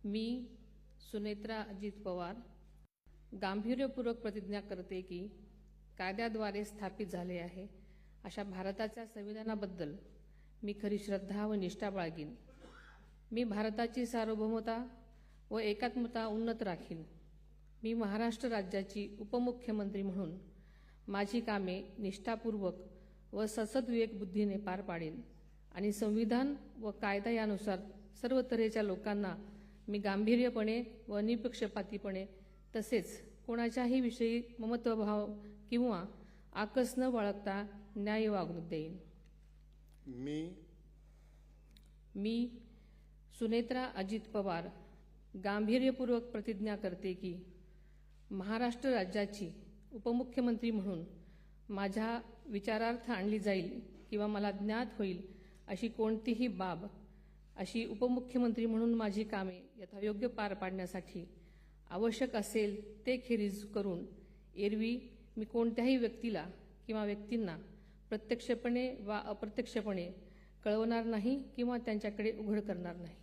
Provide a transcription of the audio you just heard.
मी सुनेत्रा अजित पवार गांभीर्यपूर्वक प्रतिज्ञा करते की कायद्याद्वारे स्थापित झाले आहे अशा भारताच्या संविधानाबद्दल मी खरी श्रद्धा व निष्ठा बाळगीन। मी भारताची सार्वभौमता व एकात्मता उन्नत राखीन। मी महाराष्ट्र राज्याची उपमुख्यमंत्री म्हणून माझी कामे निष्ठापूर्वक व सद्विवेक बुद्धीने पार पाडेन आणि संविधान व कायदा यानुसार सर्व तऱ्हेच्या लोकांना मी गांभीर्यपणे व निपक्षपातीपणे तसेच कोणाच्याही विषयी ममत्वभाव किंवा आकस न बाळगता न्याय्य वागणूक देईन। मी सुनेत्रा अजित पवार गांभीर्यपूर्वक प्रतिज्ञा करते की महाराष्ट्र राज्याची उपमुख्यमंत्री म्हणून माझ्या विचारार्थ आणली जाईल किंवा मला ज्ञात होईल अशी कोणतीही बाब अशी उपमुख्यमंत्री म्हणून माझी कामे यथायोग्य पार पाडण्यासाठी आवश्यक असेल ते खेरीज करून एरवी मी कोणत्याही व्यक्तीला किंवा व्यक्तींना प्रत्यक्षपणे वा अप्रत्यक्षपणे कळवणार नाही किंवा त्यांच्याकडे उघड करणार नाही।